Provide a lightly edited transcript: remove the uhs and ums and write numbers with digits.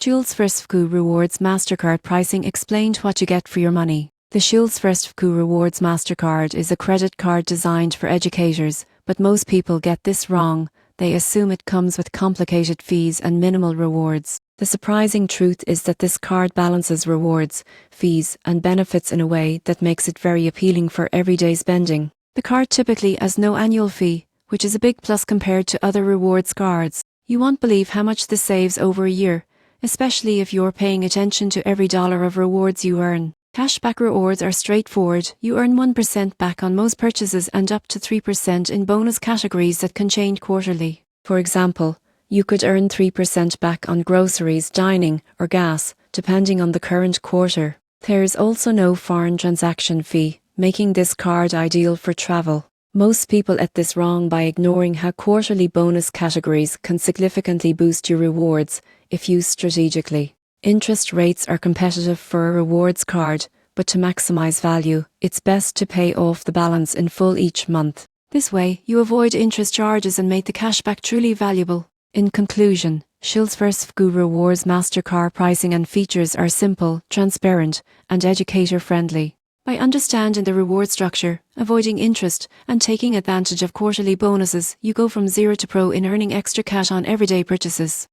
SchoolsFirst FCU Rewards Mastercard pricing explained what you get for your money. The SchoolsFirst FCU Rewards Mastercard is a credit card designed for educators, but most people get this wrong. They assume it comes with complicated fees and minimal rewards. The surprising truth is that this card balances rewards, fees, and benefits in a way that makes it very appealing for everyday spending. The card typically has no annual fee, which is a big plus compared to other rewards cards. You won't believe how much this saves over a year, especially if you're paying attention to every dollar of rewards you earn. Cashback rewards are straightforward. You earn 1% back on most purchases and up to 3% in bonus categories that can change quarterly. For example, you could earn 3% back on groceries, dining, or gas, depending on the current quarter. There is also no foreign transaction fee, making this card ideal for travel. Most people get this wrong by ignoring how quarterly bonus categories can significantly boost your rewards if used strategically. Interest rates are competitive for a rewards card, but to maximize value, it's best to pay off the balance in full each month. This way, you avoid interest charges and make the cashback truly valuable. In conclusion, SchoolsFirst FCU Rewards Mastercard pricing and features are simple, transparent, and educator-friendly. By understanding the reward structure, avoiding interest, and taking advantage of quarterly bonuses, you go from zero to pro in earning extra cash on everyday purchases.